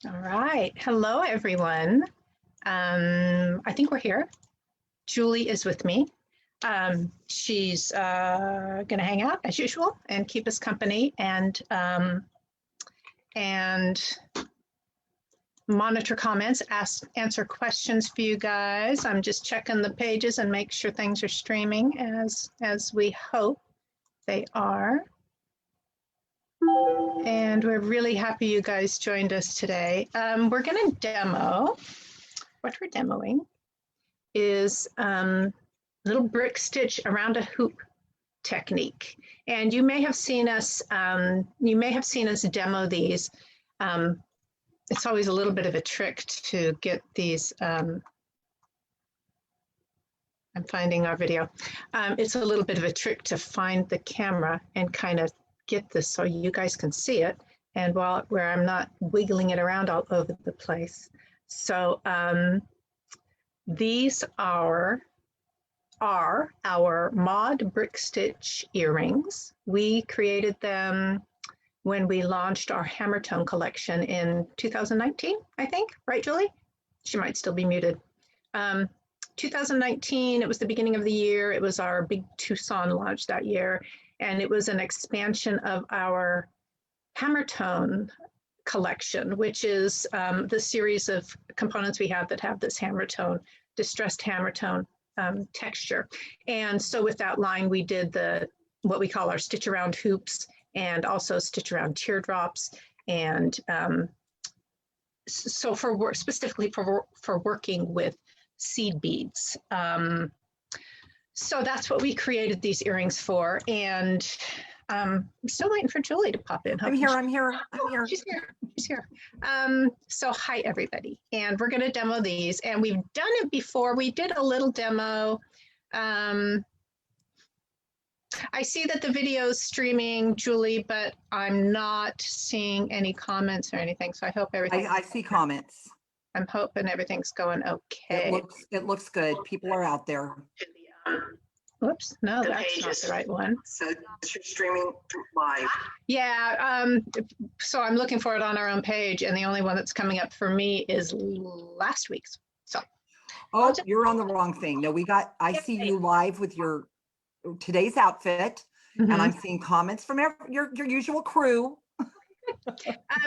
All right. Hello, everyone. I think we're here. Julie is with me. She's going to hang out as usual and keep us company and monitor comments, answer questions for you guys. I'm just checking the pages and make sure things are streaming as we hope they are. And we're really happy you guys joined us today. We're going to demo, what we're demoing is little brick stitch around a hoop technique. And you may have seen us, demo these. It's always a little bit of a trick to get these, I'm finding our video. It's a little bit of a trick to find the camera and kind of get this so you guys can see it, and where I'm not wiggling it around all over the place. So these are our mod brick stitch earrings. We created them when we launched our hammer tone collection in 2019, I think, right, Julie? She might still be muted. 2019, it was the beginning of the year. It was our big Tucson launch that year. And it was an expansion of our hammer tone collection, which is the series of components we have that have this hammer tone, distressed hammer tone texture. And so with that line, we did what we call our stitch around hoops and also stitch around teardrops. And so specifically for working with seed beads. So that's what we created these earrings for. And I'm still waiting for Julie to pop in. I'm here. She's here. So hi, everybody. And we're going to demo these. And we've done it before. We did a little demo. I see that the video is streaming, Julie, but I'm not seeing any comments or anything. So I hope everything. I see comments. I'm hoping everything's going okay. It looks good. People are out there. Whoops, no, that's not the right one. So you're streaming live. Yeah, so I'm looking for it on our own page, and the only one that's coming up for me is last week's. So. Oh, you're on the wrong thing. No, I see you live with your today's outfit, and I'm seeing comments from your usual crew.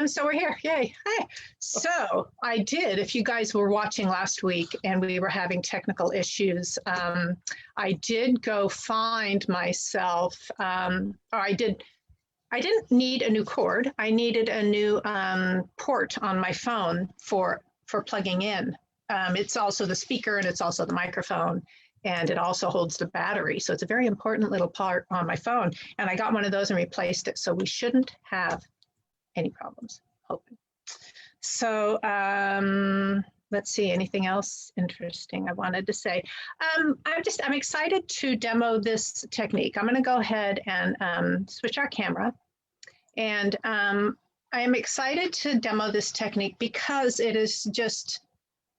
So we're here, yay. Hi. So I did, if you guys were watching last week and we were having technical issues, I did go find myself, I didn't need a new cord. I needed a new port on my phone for plugging in. It's also the speaker and it's also the microphone, and it also holds the battery. So it's a very important little part on my phone. And I got one of those and replaced it. So we shouldn't have any problems, hoping. So let's see, anything else interesting I wanted to say? I'm excited to demo this technique. I'm gonna go ahead and switch our camera. And I am excited to demo this technique because it is just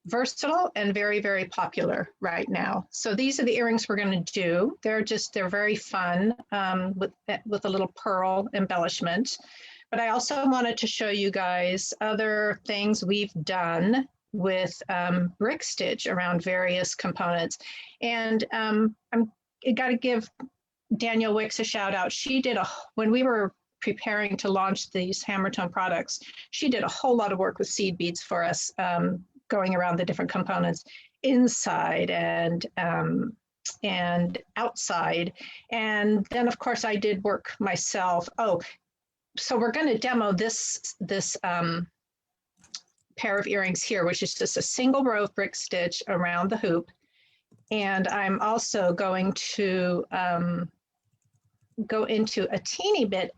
versatile and very, very popular right now. So these are the earrings we're gonna do. They're very fun with a little pearl embellishment. But I also wanted to show you guys other things we've done with brick stitch around various components. And I got to give Danielle Wicks a shout out. She did when we were preparing to launch these hammer tone products, she did a whole lot of work with seed beads for us, going around the different components inside and outside. And then of course I did work myself. So we're going to demo this pair of earrings here, which is just a single row of brick stitch around the hoop. And I'm also going to go into a teeny bit,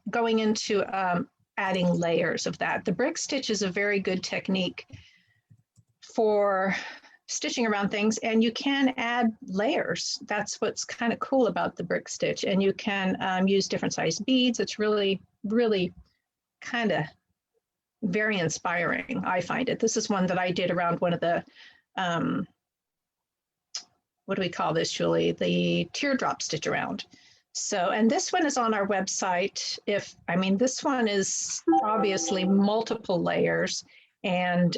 adding layers of that. The brick stitch is a very good technique for stitching around things, and you can add layers. That's what's kind of cool about the brick stitch. And you can use different size beads. It's really kind of very inspiring, I find it. This is one that I did around one of the, what do we call this, Julie? The teardrop stitch around. So, and this one is on our website. This one is obviously multiple layers. and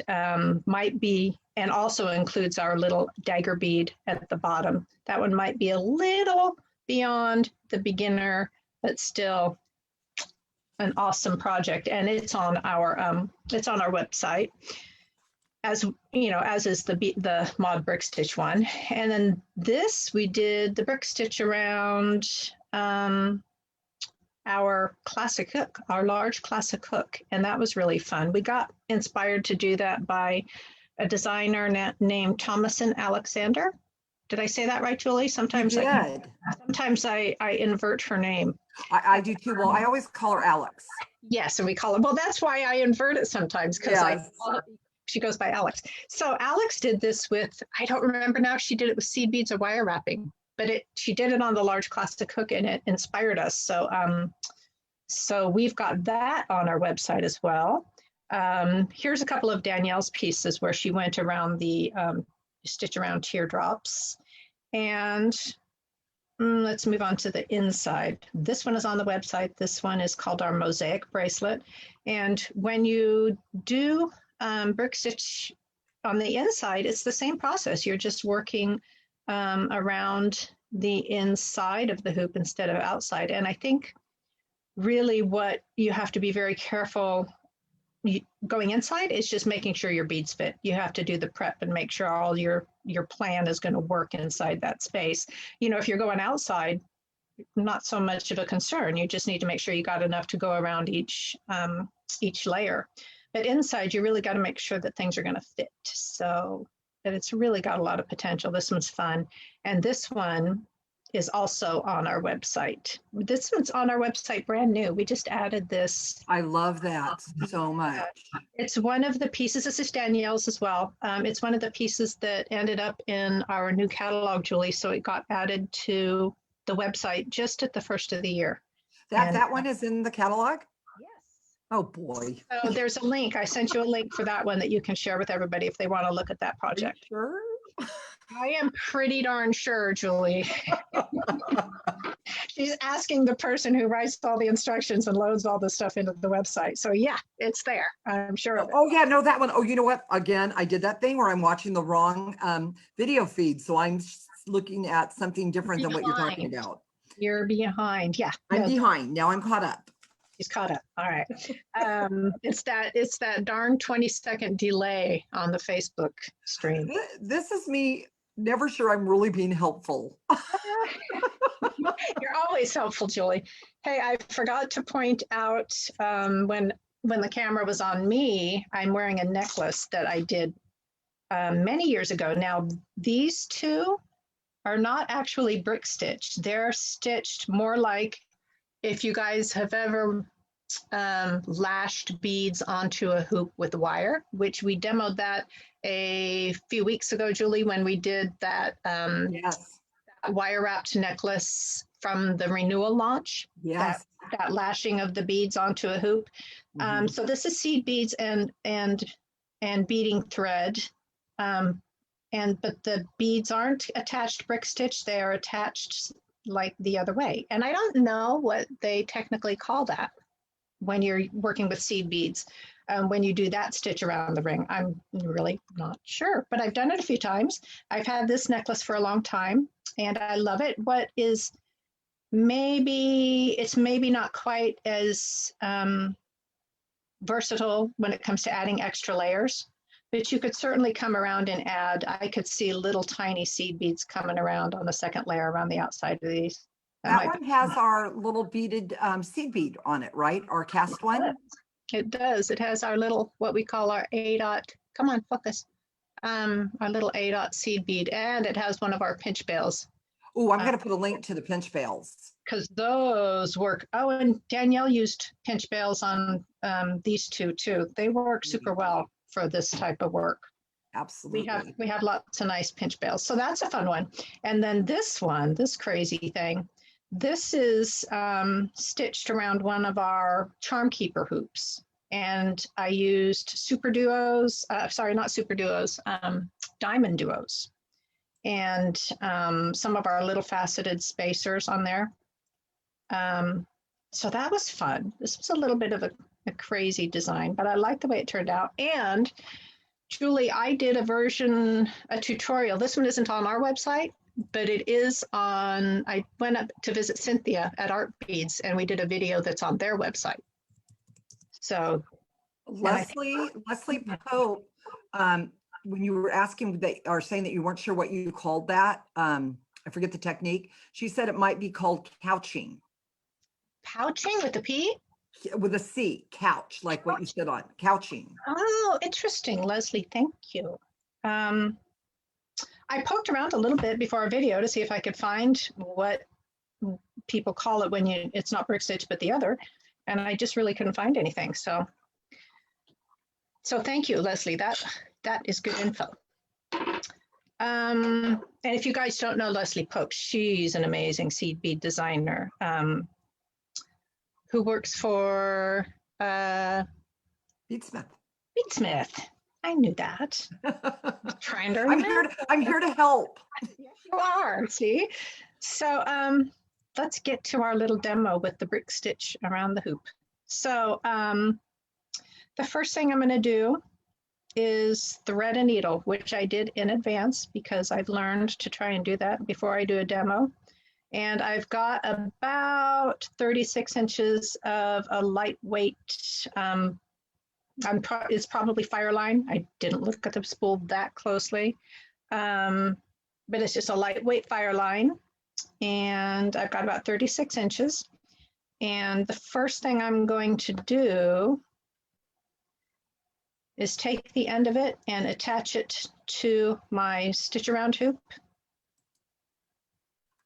might be, and also includes our little dagger bead at the bottom. That one might be a little beyond the beginner, but still an awesome project, and it's on our website, as you know, as is the mod Brickstitch one. And then this, we did the Brickstitch around our classic hook, our large classic hook, and that was really fun. We got inspired to do that by a designer named Thomason Alexander. Did I say that right, Julie? Sometimes I invert her name. I do too. Well, I always call her Alex. Yes, and we call it, well, that's why I invert it sometimes, because she goes by Alex. So Alex did this with, I don't remember now if she did it with seed beads or wire wrapping, but she did it on the large classic hook, and it inspired us. So so we've got that on our website as well. Here's a couple of Danielle's pieces where she went around the stitch around teardrops. And let's move on to the inside. This one is on the website. This one is called our mosaic bracelet. And when you do Brickstitch on the inside, it's the same process. You're just working around the inside of the hoop instead of outside. And I think really what you have to be very careful going inside is just making sure your beads fit. You have to do the prep and make sure all your plan is going to work inside that space. You know, if you're going outside, not so much of a concern. You just need to make sure you got enough to go around each layer. But inside, you really got to make sure that things are going to fit. So that it's really got a lot of potential. This one's fun. And this one is also on our website. This one's on our website, brand new. We just added this. I love that so much. It's one of the pieces, this is Danielle's as well. It's one of the pieces that ended up in our new catalog, Julie. So it got added to the website just at the first of the year. That one is in the catalog? Yes. Oh boy. So there's a link. I sent you a link for that one that you can share with everybody if they want to look at that project. Sure. I am pretty darn sure, Julie. She's asking the person who writes all the instructions and loads all the stuff into the website. So yeah, it's there. I'm sure of it. Oh yeah, no, that one. Oh, you know what? Again, I did that thing where I'm watching the wrong video feed. So I'm looking at something different than what you're talking about. You're behind. Yeah. I'm behind. Now I'm caught up. She's caught up. All right. It's that darn 20-second delay on the Facebook stream. This is me never sure I'm really being helpful. You're always helpful, Julie. Hey, I forgot to point out when the camera was on me, I'm wearing a necklace that I did many years ago. Now, these two are not actually brick stitched. They're stitched more like if you guys have ever lashed beads onto a hoop with wire, which we demoed that a few weeks ago, Julie, when we did that Yes. wire wrapped necklace from the renewal launch. Yes. That lashing of the beads onto a hoop. Mhm. So this is seed beads and beading thread. But the beads aren't attached brick stitch. They are attached like the other way. And I don't know what they technically call that when you're working with seed beads. When you do that stitch around the ring, I'm really not sure, but I've done it a few times. I've had this necklace for a long time and I love it. What is maybe not quite as versatile when it comes to adding extra layers, but you could certainly come around and add. I could see little tiny seed beads coming around on the second layer around the outside of these. That one has our little beaded seed bead on it, right? Our cast one? It does. It has our little, what we call our A-dot, come on, focus. Our little A-dot seed bead, and it has one of our pinch bails. Oh, I'm going to put a link to the pinch bails. Because those work. Oh, and Danielle used pinch bails on these two too. They work super well for this type of work. Absolutely. We have lots of nice pinch bails. So that's a fun one. And then this one, this crazy thing, this is stitched around one of our Charm Keeper hoops. And I used super duos, not super duos, diamond duos. And some of our little faceted spacers on there. So that was fun. This was a little bit of a crazy design, but I like the way it turned out. And Julie, I did a tutorial. This one isn't on our website, but it is on, I went up to visit Cynthia at Art Beads and we did a video that's on their website. So Leslie Pope, when you were asking, they are saying that you weren't sure what you called that. I forget the technique. She said it might be called couching. Pouching with a P? With a C, couch, like what you sit on, couching. Oh, interesting, Leslie. Thank you. I poked around a little bit before our video to see if I could find what people call it when it's not Brickstitch, but the other, and I just really couldn't find anything. So thank you, Leslie. That is good info. And if you guys don't know Leslie Pope, she's an amazing seed bead designer who works for Beadsmith. Beadsmith. I knew that. Trying to remember. I'm here to help. Yes, you are. See? So let's get to our little demo with the Brickstitch around the hoop. So the first thing I'm going to do is thread a needle, which I did in advance because I've learned to try and do that before I do a demo. And I've got about 36 inches of a lightweight, it's probably Fireline. I didn't look at the spool that closely, but it's just a lightweight Fireline. And I've got about 36 inches. And the first thing I'm going to do is take the end of it and attach it to my stitch around hoop.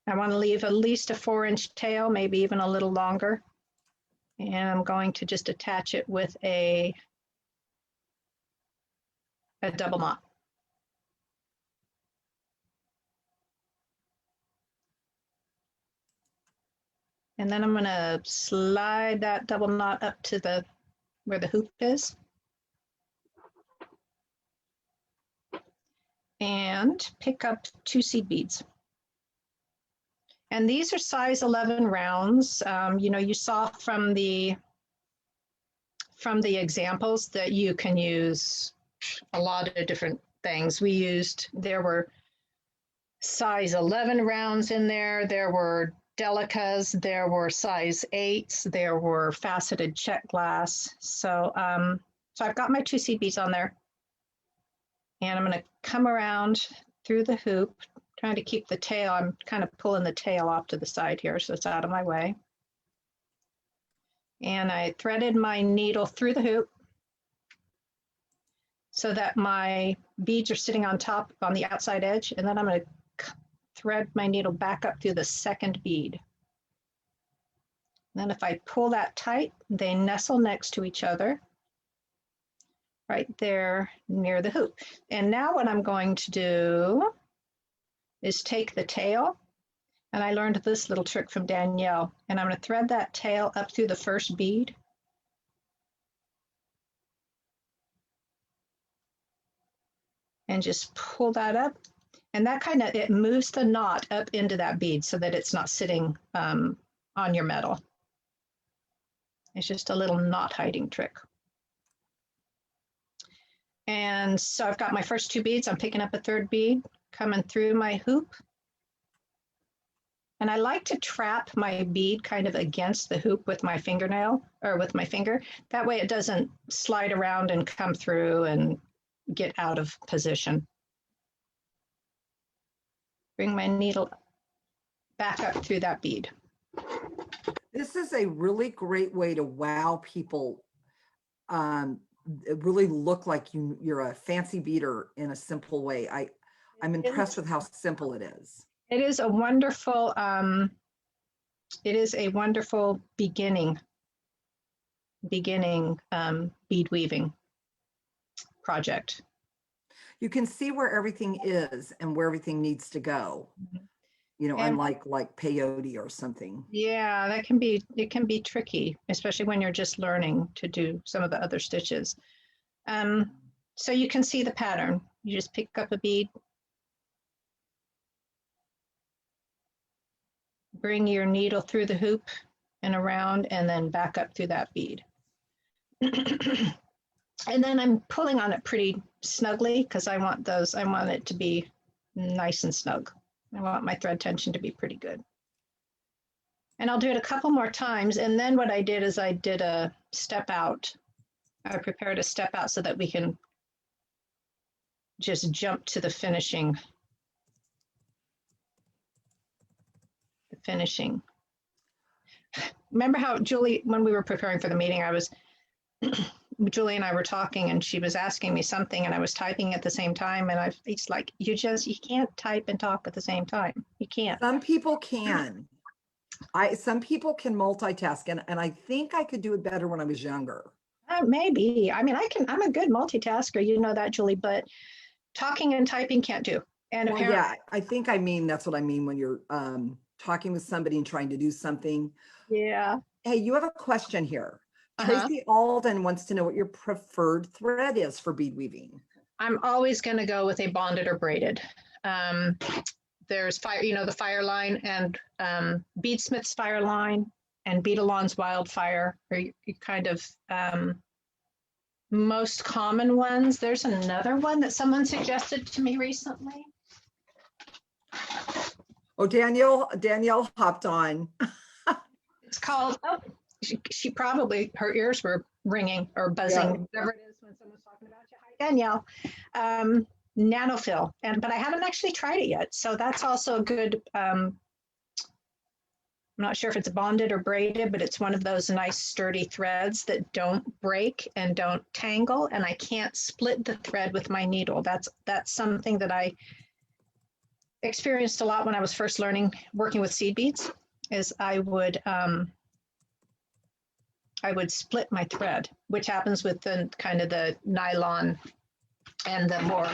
I want to leave at least a 4-inch tail, maybe even a little longer. And I'm going to just attach it with a double knot. And then I'm going to slide that double knot up to where the hoop is. And pick up 2 seed beads. And these are size 11 rounds. You saw from the examples that you can use a lot of different things. There were size 11 rounds in there. There were delicas, there were size 8s, there were faceted check glass. So I've got my 2 seed beads on there. And I'm going to come around through the hoop, trying to keep the tail. I'm kind of pulling the tail off to the side here, so it's out of my way. And I threaded my needle through the hoop so that my beads are sitting on top on the outside edge. And then I'm going to thread my needle back up through the second bead. And then if I pull that tight, they nestle next to each other, right there near the hoop. And now what I'm going to do is take the tail, and I learned this little trick from Danielle, and I'm going to thread that tail up through the first bead. And just pull that up. And that it moves the knot up into that bead so that it's not sitting on your metal. It's just a little knot hiding trick. And so I've got my first 2 beads. I'm picking up a 3rd bead, coming through my hoop. And I like to trap my bead kind of against the hoop with my fingernail or with my finger. That way it doesn't slide around and come through and get out of position. Bring my needle back up through that bead. This is a really great way to wow people. Really look like you're a fancy beader in a simple way. I'm impressed with how simple it is. It is a wonderful beginning bead weaving project. You can see where everything is and where everything needs to go. And, unlike like peyote or something. Yeah, it can be tricky, especially when you're just learning to do some of the other stitches. So you can see the pattern. You just pick up a bead, bring your needle through the hoop and around, and then back up through that bead. And then I'm pulling on it pretty snugly because I want it to be nice and snug. I want my thread tension to be pretty good. And I'll do it a couple more times. And then what I did is I did a step out. I prepared a step out so that we can just jump to the finishing. Remember how Julie, when we were preparing for the meeting, Julie and I were talking and she was asking me something and I was typing at the same time. And it's like, you can't type and talk at the same time. You can't. Some people can. Some people can multitask, and I think I could do it better when I was younger. Maybe. I mean, I'm a good multitasker, you know that, Julie, but talking and typing can't do. And well, yeah, I think that's what I mean when you're talking with somebody and trying to do something. Yeah. Hey, you have a question here. Tracy Alden wants to know what your preferred thread is for bead weaving. I'm always going to go with a bonded or braided. There's the fire line and Beadsmith's fire line and Beadalon's wildfire are kind of most common ones. There's another one that someone suggested to me recently. Oh, Danielle hopped on. It's called, she probably, her ears were ringing or buzzing, whatever it is when someone's talking about you. Hi, Danielle. Nanofill, but I haven't actually tried it yet. So that's also a good, I'm not sure if it's bonded or braided, but it's one of those nice sturdy threads that don't break and don't tangle. And I can't split the thread with my needle. That's something that I experienced a lot when I was first working with seed beads, is I would split my thread, which happens with the kind of the nylon and the more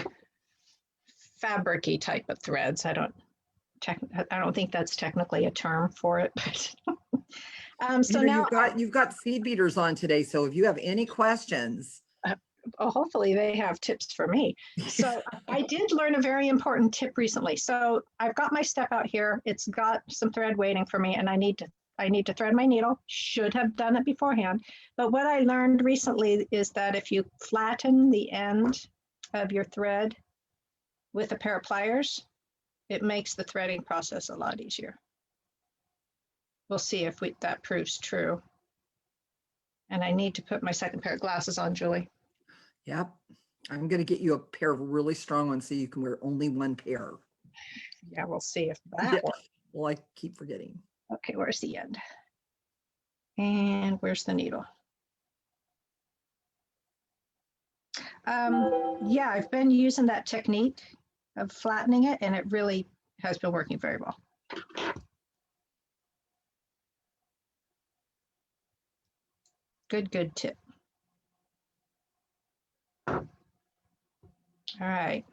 fabric-y type of threads. I don't think that's technically a term for it, but so now you've got seed beaters on today. So if you have any questions, hopefully they have tips for me. So I did learn a very important tip recently. So I've got my step out here. It's got some thread waiting for me, and I need to thread my needle. Should have done it beforehand. But what I learned recently is that if you flatten the end of your thread with a pair of pliers, it makes the threading process a lot easier. We'll see if that proves true. And I need to put my second pair of glasses on, Julie. Yep. I'm going to get you a pair of really strong ones so you can wear only one pair. Yeah, we'll see if that works. Well, I keep forgetting. Okay, where's the end? And where's the needle? Yeah, I've been using that technique of flattening it, and it really has been working very well. Good tip. All right.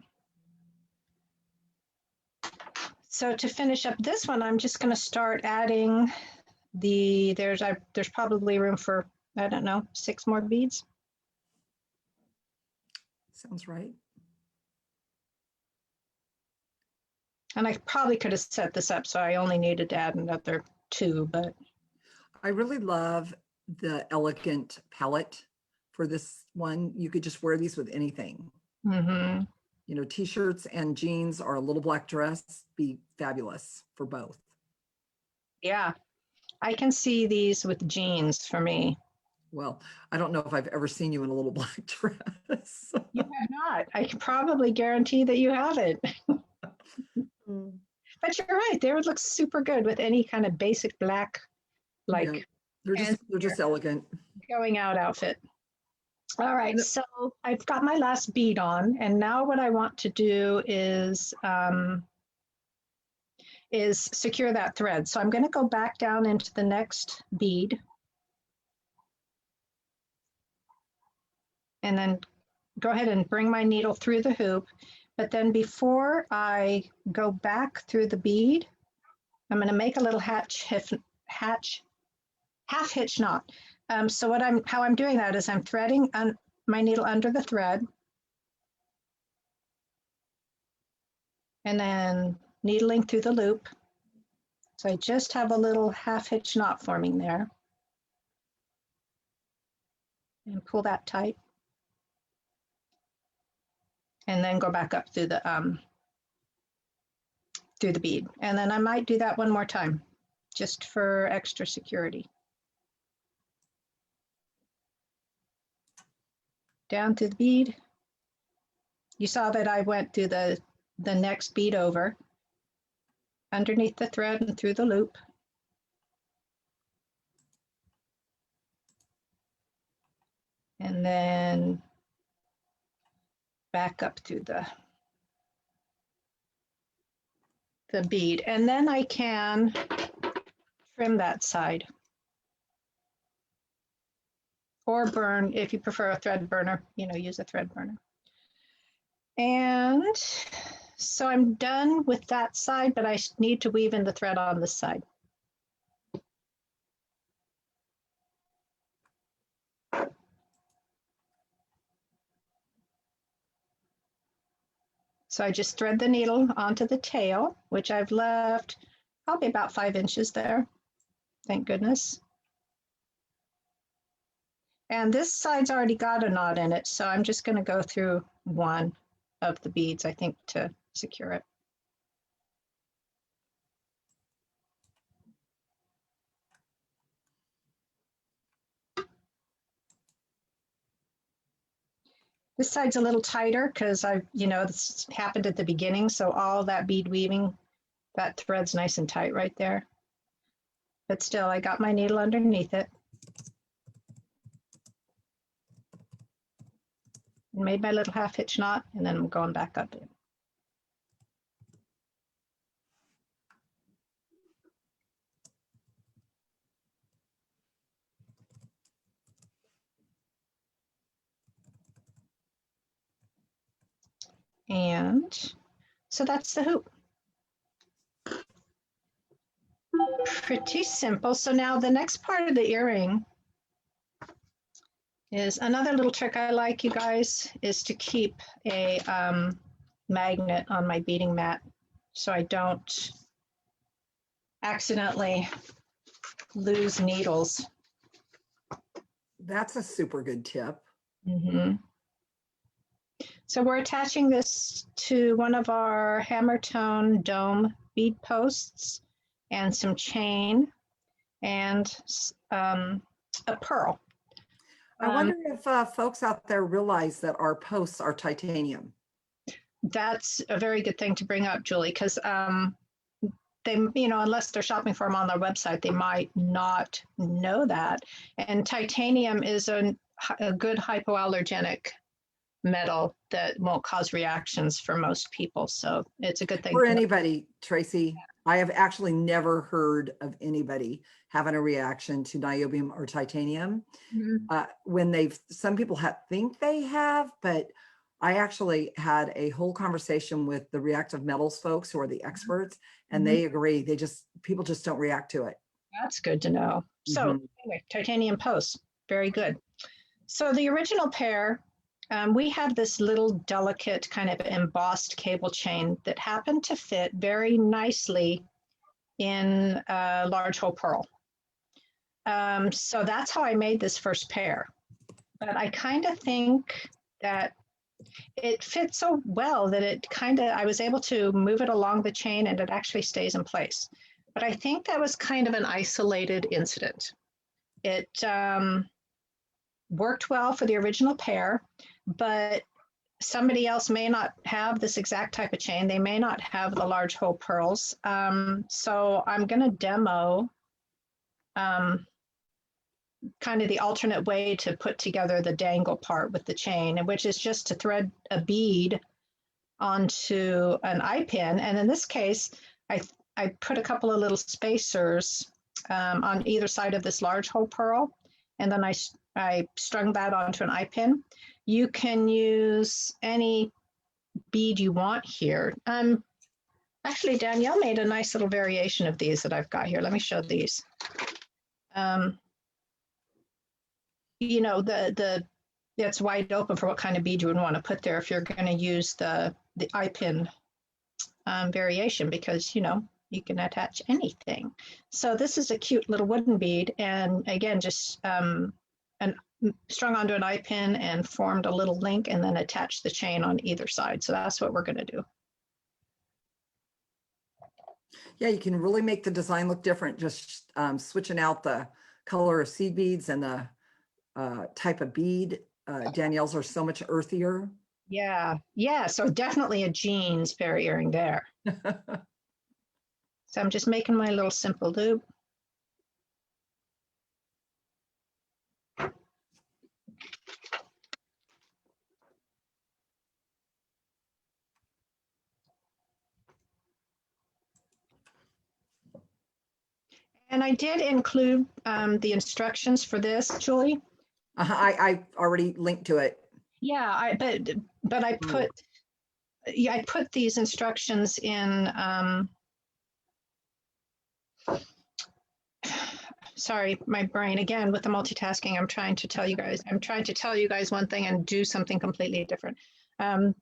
So to finish up this one, I'm just going to start adding there's probably room for, I don't know, 6 more beads. Sounds right. And I probably could have set this up so I only needed to add another 2, but. I really love the elegant palette for this one. You could just wear these with anything. Mm-hmm. You know, t-shirts and jeans or a little black dress be fabulous for both. Yeah. I can see these with jeans for me. Well, I don't know if I've ever seen you in a little black dress. You have not. I can probably guarantee that you haven't. But you're right. They would look super good with any kind of basic black, like they're just elegant going out outfit. All right, so I've got my last bead on, and now what I want to do is secure that thread. So I'm going to go back down into the next bead, and then go ahead and bring my needle through the hoop. But then before I go back through the bead, I'm going to make a little half hitch knot. So how I'm doing that is I'm threading my needle under the thread, and then needling through the loop. So I just have a little half hitch knot forming there. and pull that tight. And then go back up through the bead. And then I might do that one more time, just for extra security. Down through the bead. You saw that I went through the next bead over, underneath the thread and through the loop. And then back up through the bead. And then I can trim that side. Or burn, if you prefer a thread burner, use a thread burner. And so I'm done with that side, but I need to weave in the thread on this side. So I just thread the needle onto the tail, which I've left probably about 5 inches there. Thank goodness. And this side's already got a knot in it, so I'm just going to go through one of the beads, I think, to secure it. This side's a little tighter because this happened at the beginning, so all that bead weaving, that thread's nice and tight right there. But still, I got my needle underneath it. Made my little half hitch knot, and then I'm going back up in. And so that's the hoop. Pretty simple. So now the next part of the earring is another little trick I like, you guys, is to keep a magnet on my beading mat so I don't accidentally lose needles. That's a super good tip. Mm-hmm. So we're attaching this to one of our hammer tone dome bead posts and some chain and a pearl. I wonder if folks out there realize that our posts are titanium. That's a very good thing to bring up, Julie, because they, unless they're shopping for them on their website, they might not know that. And titanium is a good hypoallergenic metal that won't cause reactions for most people. So it's a good thing. For anybody, Tracy, I have actually never heard of anybody having a reaction to niobium or titanium. Mm-hmm. When some people think they have, but I actually had a whole conversation with the reactive metals folks who are the experts, and they agree. People just don't react to it. That's good to know. So anyway, titanium posts, very good. So the original pair, we have this little delicate kind of embossed cable chain that happened to fit very nicely in a large hole pearl. So that's how I made this first pair. But I kind of think that it fits so well that I was able to move it along the chain and it actually stays in place. But I think that was kind of an isolated incident. It worked well for the original pair, but somebody else may not have this exact type of chain. They may not have the large hole pearls. So I'm going to demo kind of the alternate way to put together the dangle part with the chain, which is just to thread a bead onto an eye pin. And in this case, I put a couple of little spacers on either side of this large hole pearl, and then I strung that onto an eye pin. You can use any bead you want here. Actually, Danielle made a nice little variation of these that I've got here. Let me show these. It's wide open for what kind of bead you would want to put there if you're going to use the eye pin variation, because you can attach anything. So this is a cute little wooden bead, and again, just strung onto an eye pin and formed a little link and then attached the chain on either side. So that's what we're going to do. Yeah, you can really make the design look different, just switching out the color of seed beads and the type of bead. Danielle's are so much earthier. Yeah, yeah. So definitely a jeans fairy earring there. So I'm just making my little simple loop. And I did include the instructions for this, Julie. I already linked to it. Yeah, but I put I put these instructions in. Sorry, my brain again with the multitasking. I'm trying to tell you guys one thing and do something completely different. The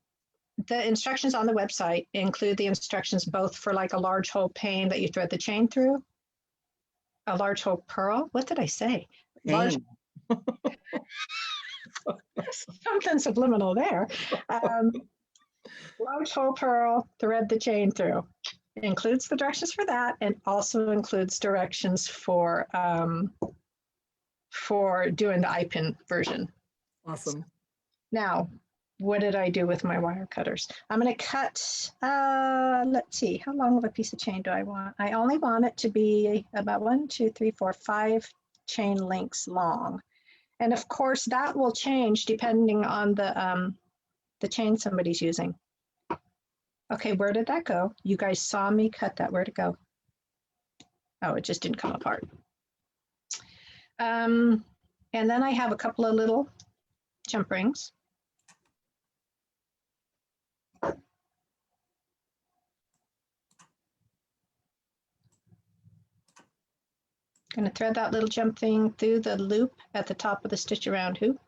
instructions on the website include the instructions both for like a large hole pain that you thread the chain through, a large hole purl. What did I say? Large. Something subliminal there. Large hole purl, thread the chain through. It includes the directions for that, and also includes directions for doing the eye pin version. Awesome. Now, what did I do with my wire cutters? I'm going to cut, let's see, how long of a piece of chain do I want? I only want it to be about 5 chain lengths long. And of course, that will change depending on the chain somebody's using. Okay, where did that go? You guys saw me cut that. Where'd it go? Oh, it just didn't come apart. And then I have a couple of little jump rings. Going to thread that little jump thing through the loop at the top of the stitch around hoop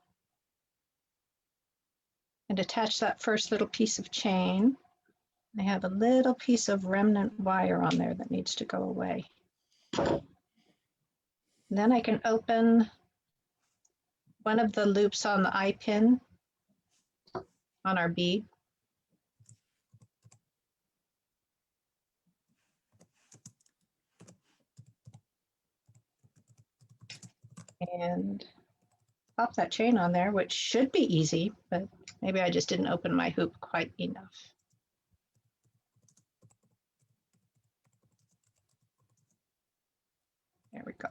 and attach that first little piece of chain. I have a little piece of remnant wire on there that needs to go away. Then I can open one of the loops on the eye pin on our bead. And pop that chain on there, which should be easy, but maybe I just didn't open my hoop quite enough. There we go.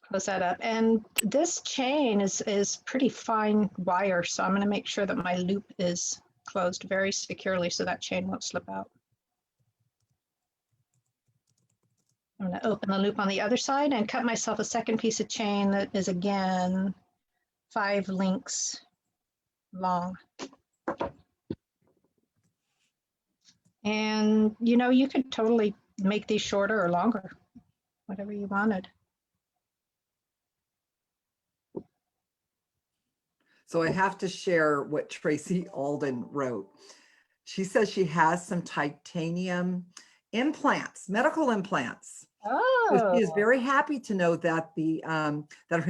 Close that up. And this chain is pretty fine wire, so I'm going to make sure that my loop is closed very securely so that chain won't slip out. I'm going to open the loop on the other side and cut myself a second piece of chain that is again 5 links long. And you know, you could totally make these shorter or longer, whatever you wanted. So I have to share what Tracy Alden wrote. She says she has some titanium implants, medical implants. Oh, So she is very happy to know that the that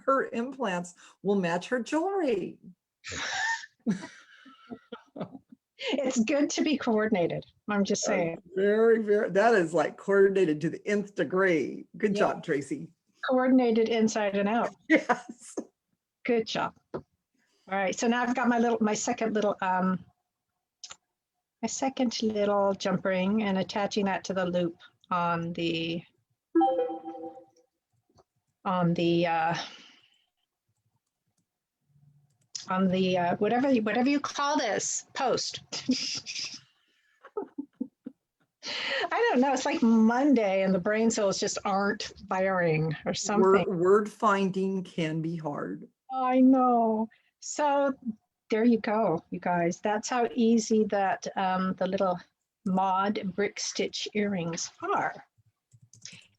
her implants will match her jewelry. it's good to be coordinated. I'm just saying. Very, very. That is like coordinated to the nth degree. Good job, Tracy. Coordinated inside and out. Yes. Good job. All right. So now I've got my second little jump ring and attaching that to the loop on the whatever you call this post. I don't know. It's like Monday and the brain cells just aren't firing or something. Word finding can be hard. I know. So there you go, you guys. That's how easy that the little mod brick stitch earrings are.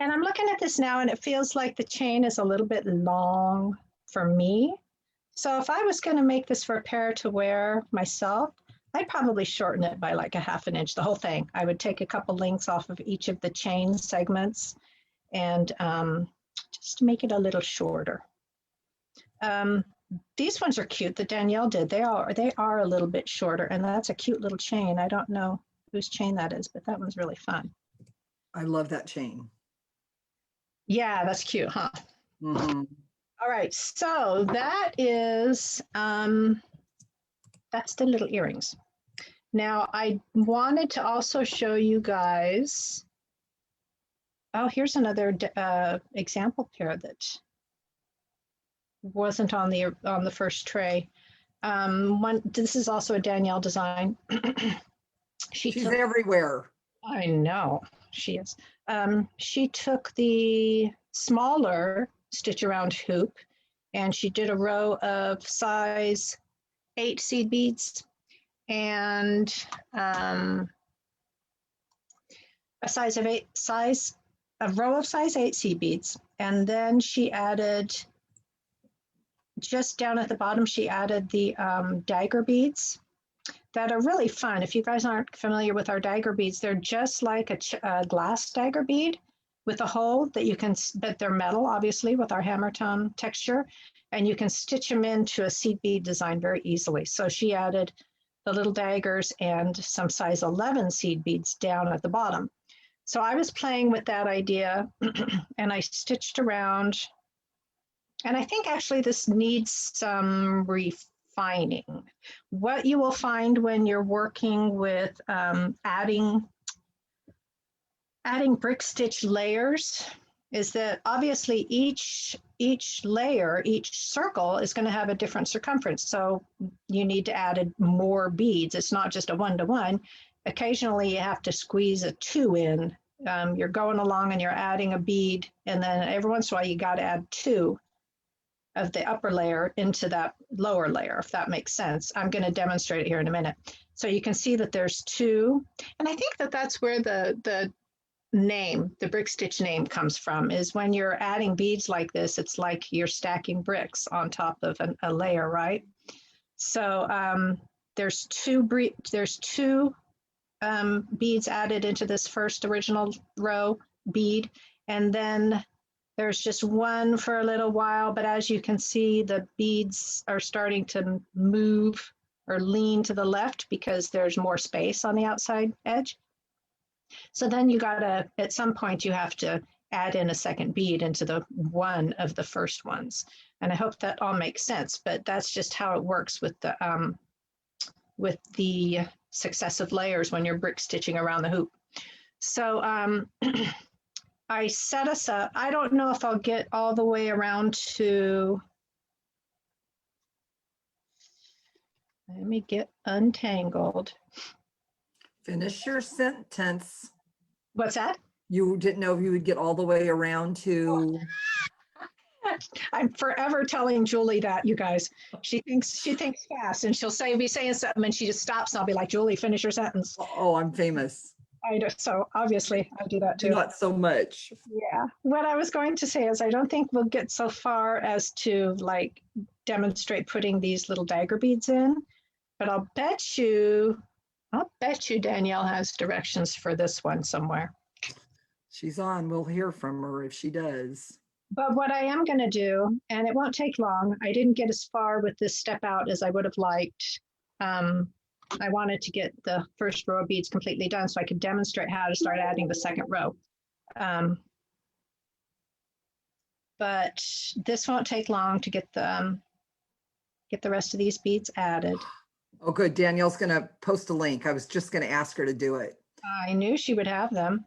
And I'm looking at this now and it feels like the chain is a little bit long for me. So if I was going to make this for a pair to wear myself, I'd probably shorten it by like a ½ inch, the whole thing. I would take a couple links off of each of the chain segments and just just to make it a little shorter. These ones are cute that Danielle did. They are a little bit shorter, and that's a cute little chain. I don't know whose chain that is, but that one's really fun. I love that chain. Yeah, that's cute, huh? Mm-hmm. All right, so that is, that's the little earrings. Now, I wanted to also show you guys, oh, here's another example pair that wasn't on the first tray. This is also a Danielle design. She's everywhere. I know she is. She took the smaller stitch around hoop and she did a row of size 8 seed beads and a row of size 8 seed beads. And then she added, just down at the bottom, she added the dagger beads that are really fun. If you guys aren't familiar with our dagger beads, they're just like a glass dagger bead with a hole that you can, but they're metal, obviously, with our hammer tone texture, and you can stitch them into a seed bead design very easily. So she added the little daggers and some size 11 seed beads down at the bottom. So I was playing with that idea and I stitched around, and I think actually this needs some refining. What you will find when you're working with adding Brickstitch layers is that obviously each layer, each circle is going to have a different circumference. So you need to add more beads. It's not just a 1-to-1. Occasionally you have to squeeze a 2 in. You're going along and you're adding a bead, and then every once in a while you got to add 2 of the upper layer into that lower layer, if that makes sense. I'm going to demonstrate it here in a minute. So you can see that there's 2, and I think that that's where the name, the Brickstitch name comes from, is when you're adding beads like this, it's like you're stacking bricks on top of a layer, right? So there's two beads added into this first original row bead, and then there's just one for a little while, but as you can see, the beads are starting to move or lean to the left because there's more space on the outside edge. So then you gotta, at some point you have to add in a second bead into the one of the first ones. And I hope that all makes sense, but that's just how it works with the successive layers when you're brick stitching around the hoop. So I set us up. I don't know if I'll get all the way around to, let me get untangled. Finish your sentence. What's that? You didn't know if you would get all the way around to. I'm forever telling Julie that, you guys. She thinks fast, and she'll be saying something, and she just stops, and I'll be like, Julie, finish your sentence. Oh, I'm famous. I do, so obviously I do that too. Not so much. Yeah. What I was going to say is I don't think we'll get so far as to like demonstrate putting these little dagger beads in, but I'll bet you Danielle has directions for this one somewhere. She's on. We'll hear from her if she does. But what I am going to do, and it won't take long, I didn't get as far with this step out as I would have liked. I wanted to get the first row of beads completely done so I could demonstrate how to start adding the second row. But this won't take long to get the rest of these beads added. Oh, good. Danielle's going to post a link. I was just going to ask her to do it. I knew she would have them.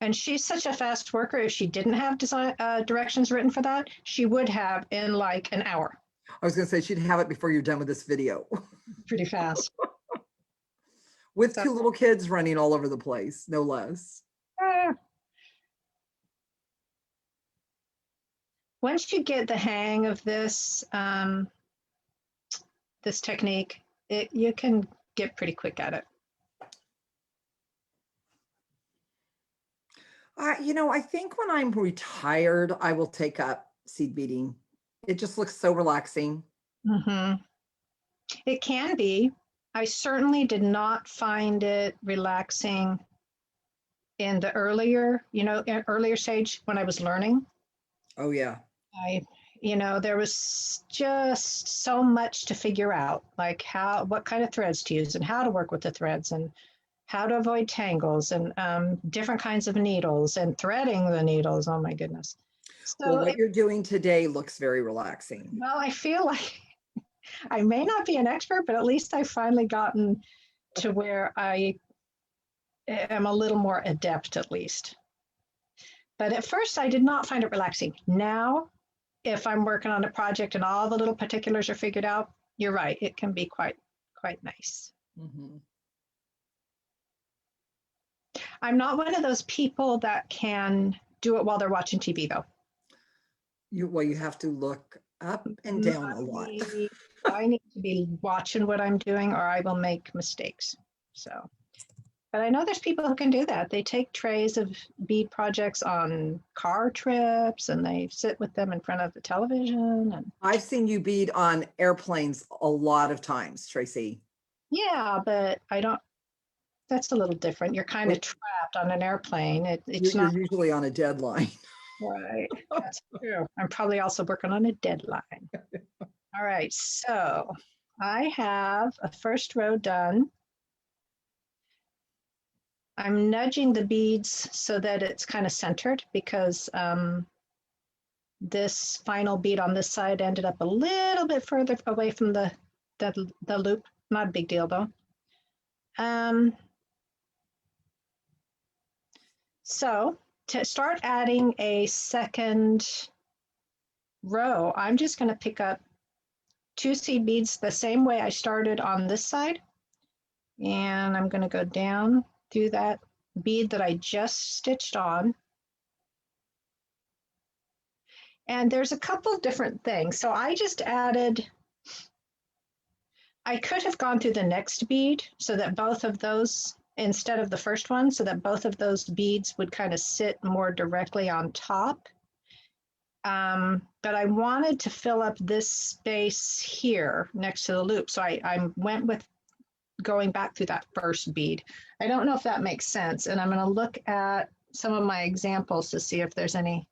And she's such a fast worker. If she didn't have directions written for that, she would have in like an hour. I was going to say she'd have it before you're done with this video. Pretty fast. With 2 little kids running all over the place, no less. Once you get the hang of this, this technique, you can get pretty quick at it. I think when I'm retired, I will take up seed beading. It just looks so relaxing. Mm-hmm. It can be. I certainly did not find it relaxing in the earlier stage when I was learning. Oh, yeah. There was just so much to figure out, like what kind of threads to use and how to work with the threads and how to avoid tangles and different kinds of needles and threading the needles. Oh my goodness. Well, So, what you're doing today looks very relaxing. well, I feel like I may not be an expert, but at least I've finally gotten to where I am a little more adept, at least. But at first, I did not find it relaxing. Now, if I'm working on a project and all the little particulars are figured out, you're right. It can be quite nice. Mm-hmm. I'm not one of those people that can do it while they're watching TV, though. You have to look up and down a lot. I need to be watching what I'm doing or I will make mistakes. So, but I know there's people who can do that. They take trays of bead projects on car trips and they sit with them in front of the television. And I've seen you bead on airplanes a lot of times, Tracy. yeah, but I don't, that's a little different. You're kind of trapped on an airplane. It's You're not usually on a deadline. right. That's true. I'm probably also working on a deadline. All right, so I have a first row done. I'm nudging the beads so that it's kind of centered because this final bead on this side ended up a little bit further away from the loop. Not a big deal though. So to start adding a second row, I'm just going to pick up 2 seed beads the same way I started on this side. And I'm going to go down through that bead that I just stitched on. And there's a couple different things. So I just added, I could have gone through the next bead so that both of those, instead of the first one, so that both of those beads would kind of sit more directly on top. But I wanted to fill up this space here next to the loop. So I went with going back through that first bead. I don't know if that makes sense. And I'm going to look at some of my examples to see if there's any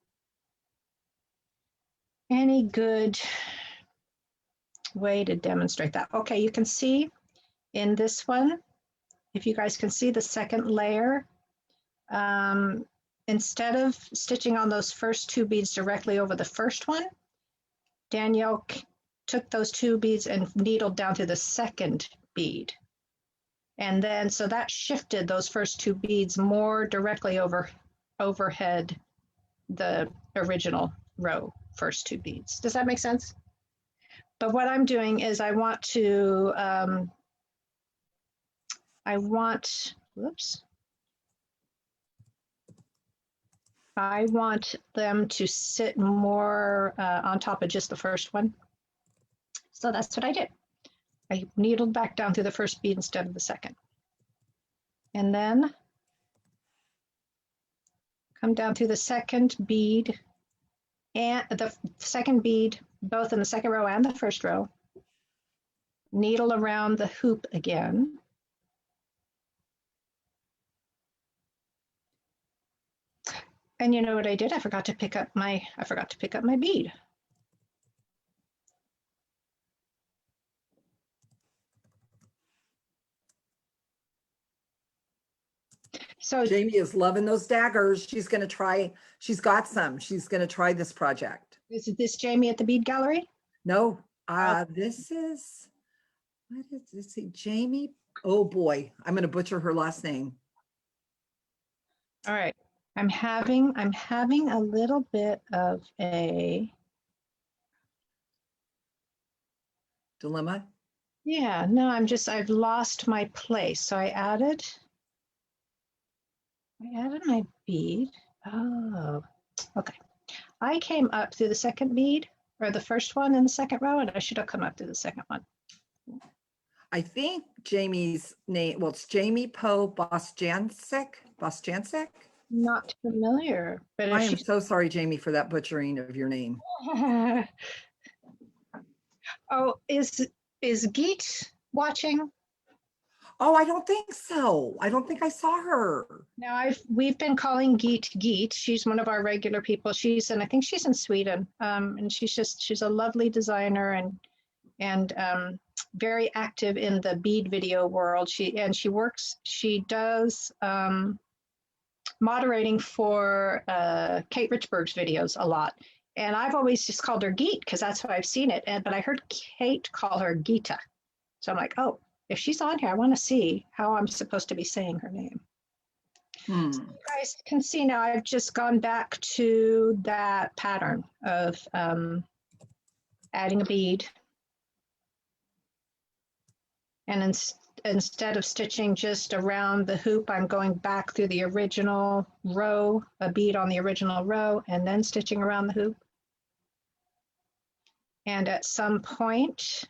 good way to demonstrate that. Okay, you can see in this one, if you guys can see the second layer, instead of stitching on those first 2 beads directly over the first one, Danielle took those 2 beads and needled down to the second bead. And then, so that shifted those first 2 beads more directly overhead the original row, first 2 beads. Does that make sense? But what I'm doing is I want to, whoops. I want them to sit more on top of just the first one. So that's what I did. I needled back down through the first bead instead of the second. And then come down through the second bead and the second bead, both in the second row and the first row. Needle around the hoop again. And you know what I did? I forgot to pick up my bead. So Jamie is loving those daggers. She's going to try, she's got some. She's going to try this project. is this Jamie at the bead gallery? No, this is, what is this? Jamie? Oh boy, I'm going to butcher her last name. All right. I'm having a little bit of a Dilemma? yeah, no, I've lost my place. So I added my bead. Oh, okay. I came up through the second bead or the first one in the second row, and I should have come up through the second one. I think Jamie's name, well, it's Jamie Poe Bosjancic. Not familiar, but I am so sorry, Jamie, for that butchering of your name. Oh, is Geet watching? Oh, I don't think so. I don't think I saw her. Now we've been calling Geet. She's one of our regular people. I think she's in Sweden. And she's a lovely designer and very active in the bead video world. She does moderating for Kate Richberg's videos a lot. And I've always just called her Geet because that's how I've seen it. But I heard Kate call her Geeta. So I'm like, oh, if she's on here, I want to see how I'm supposed to be saying her name. So you guys can see now I've just gone back to that pattern of adding a bead. And instead of stitching just around the hoop, I'm going back through the original row, a bead on the original row, and then stitching around the hoop. And at some point,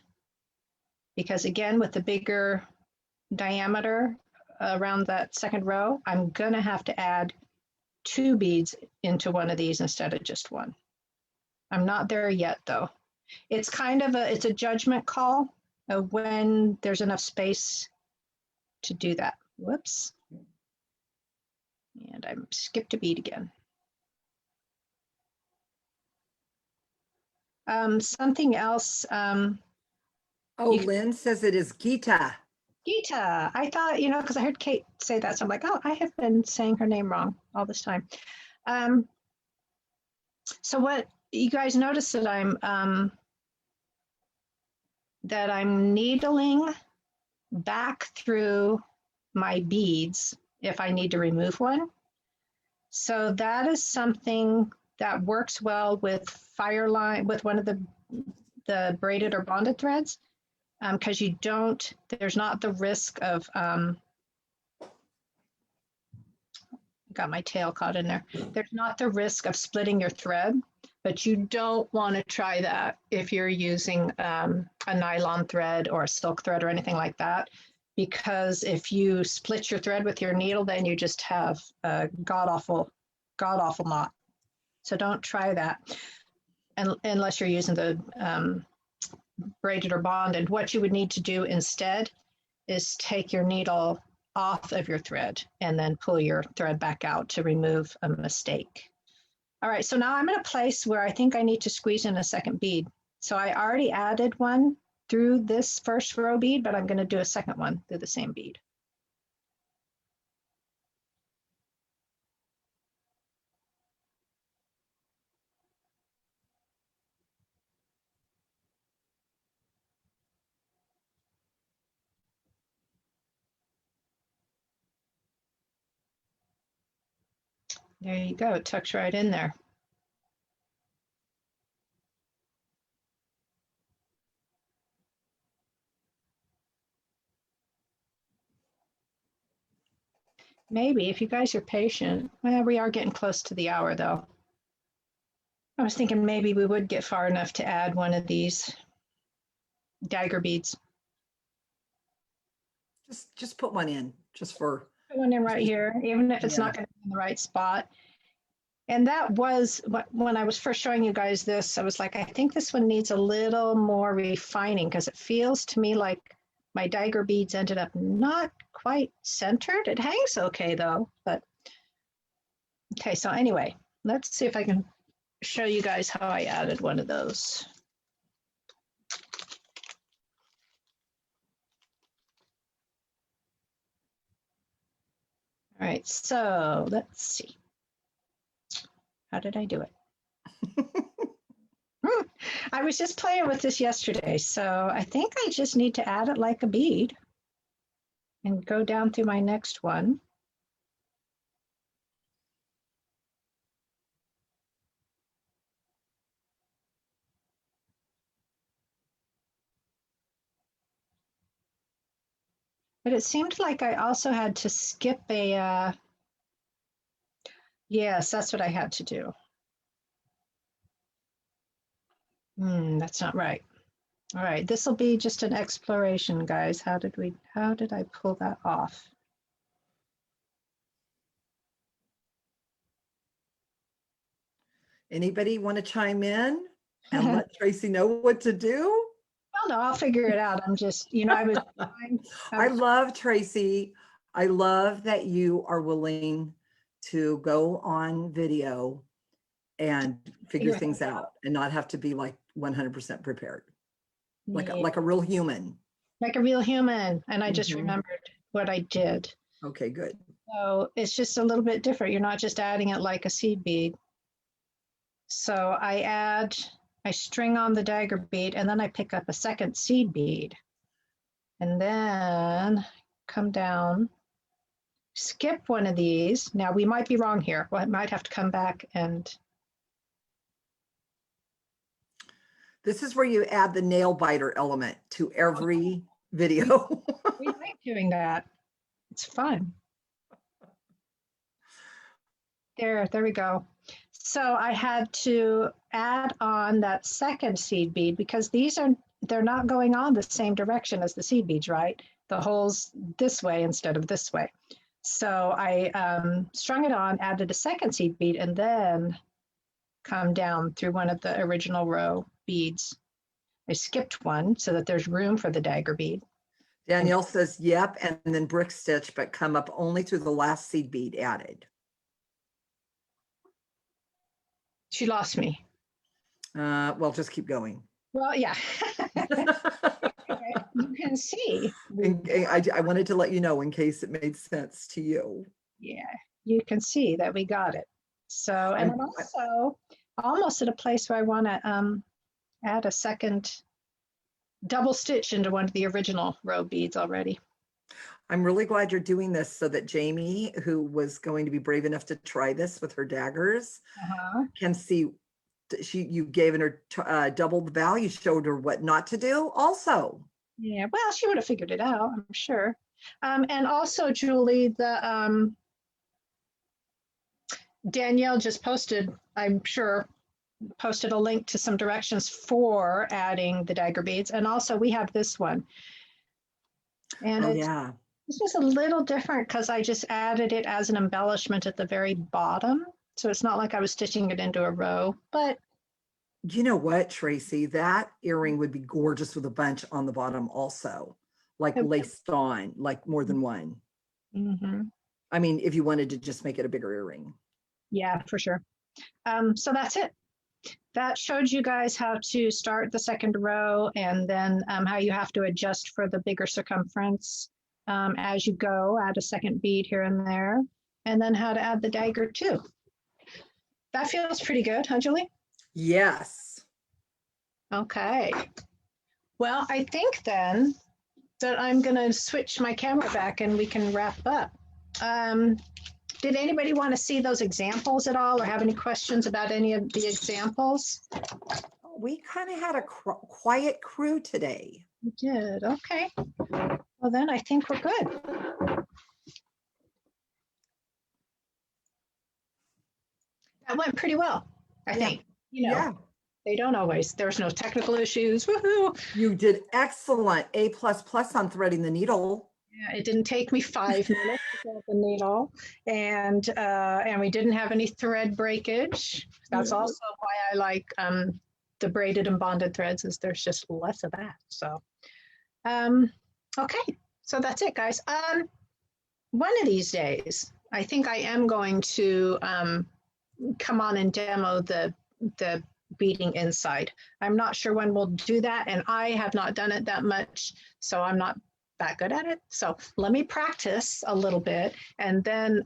because again, with the bigger diameter around that second row, I'm gonna have to add 2 beads into one of these instead of just 1. I'm not there yet though. It's kind of it's a judgment call of when there's enough space to do that. Whoops. And I skipped a bead again. Something else. Oh, Lynn says it is Geeta. Geeta. I thought, because I heard Kate say that. So I'm like, oh, I have been saying her name wrong all this time. So what you guys notice that I'm needling back through my beads if I need to remove one. So that is something that works well with Fireline, with one of the braided or bonded threads, because there's not the risk of, got my tail caught in there. There's not the risk of splitting your thread, but you don't want to try that if you're using a nylon thread or a silk thread or anything like that, because if you split your thread with your needle, then you just have a god-awful knot. So don't try that unless you're using the braided or bonded. What you would need to do instead is take your needle off of your thread and then pull your thread back out to remove a mistake. All right, so now I'm in a place where I think I need to squeeze in a second bead. So I already added one through this first row bead, but I'm going to do a second one through the same bead. There you go, it tucks right in there. Maybe if you guys are patient. Well, we are getting close to the hour though. I was thinking maybe we would get far enough to add one of these dagger beads. Just put one in, just for. Put one in right here, even if it's not going to be in the right spot. And that was when I was first showing you guys this, I was like, I think this one needs a little more refining because it feels to me like my dagger beads ended up not quite centered. It hangs okay though, but okay. So anyway, let's see if I can show you guys how I added one of those. All right, so let's see. How did I do it? I was just playing with this yesterday, so I think I just need to add it like a bead and go down through my next one. But it seemed like I also had to skip a, yes, that's what I had to do. That's not right. All right, this will be just an exploration, guys. How did I pull that off? Anybody want to chime in and let Tracy know what to do? Oh, no, I'll figure it out. I'm just, I was, I love Tracy. I love that you are willing to go on video and figure things out and not have to be like 100% prepared, like yeah, like a real human. like a real human. And I just Mhm. remembered what I did. Okay, good. So it's just a little bit different. You're not just adding it like a seed bead. So I string on the dagger bead and then I pick up a second seed bead and then come down, skip one of these. Now we might be wrong here. Well, I might have to come back and This is where you add the nail biter element to every video. we like doing that. It's fun. There we go. So I had to add on that second seed bead because they're not going on the same direction as the seed beads, right? The hole's this way instead of this way. So I strung it on, added a second seed bead, and then come down through one of the original row beads. I skipped one so that there's room for the dagger bead. Danielle says, yep, and then brick stitch, but come up only through the last seed bead added. She lost me. Well, just keep going. Well, yeah. You can see. I wanted to let you know in case it made sense to you. Yeah, you can see that we got it. So, and I'm also almost at a place where I want to add a second double stitch into one of the original row beads already. I'm really glad you're doing this so that Jamie, who was going to be brave enough to try this with her daggers, can see you gave her double the value, showed her what not to do also. Yeah, well, she would have figured it out, I'm sure. And also, Julie, the Danielle just posted, I'm sure, posted a link to some directions for adding the dagger beads. And also we have this one. And this was a little different because I just added it as an embellishment at the very bottom. So it's not like I was stitching it into a row, but. You know what, Tracy, that earring would be gorgeous with a bunch on the bottom also, like laced on, like more than one. Mm-hmm. I mean, if you wanted to just make it a bigger earring. Yeah, for sure. So that's it. That showed you guys how to start the second row and then how you have to adjust for the bigger circumference as you go, add a second bead here and there, and then how to add the dagger too. That feels pretty good, huh, Julie? Yes. Okay. Well, I think then that I'm going to switch my camera back and we can wrap up. Did anybody want to see those examples at all or have any questions about any of the examples? We kind of had a quiet crew today. We did. Okay. Well, then I think we're good. That went pretty well, I think. They don't always. There's no technical issues. Woohoo! You did excellent. A++ on threading the needle. Yeah, it didn't take me 5 minutes to thread the needle, and we didn't have any thread breakage. That's also why I like the braided and bonded threads, is there's just less of that. So, okay, so that's it, guys. One of these days, I think I am going to come on and demo the beading inside. I'm not sure when we'll do that, and I have not done it that much, so I'm not that good at it. So let me practice a little bit, and then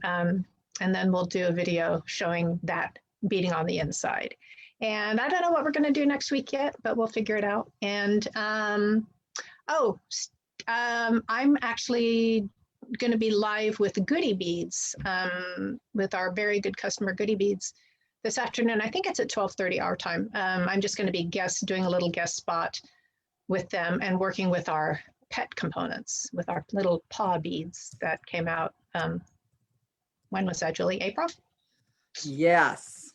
we'll do a video showing that beading on the inside. And I don't know what we're going to do next week yet, but we'll figure it out. And I'm actually going to be live with goodie beads, with our very good customer goodie beads this afternoon. I think it's at 12:30 our time. I'm just going to be doing a little guest spot with them and working with our pet components, with our little paw beads that came out. When was that, Julie? April? Yes.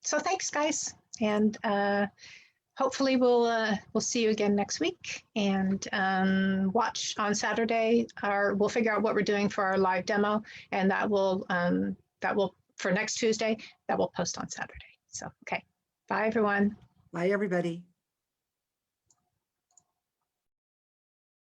So thanks, guys, and hopefully we'll see you again next week, and watch on Saturday. We'll figure out what we're doing for our live demo, and that will for next Tuesday. That will post on Saturday. So okay, bye everyone. Bye everybody.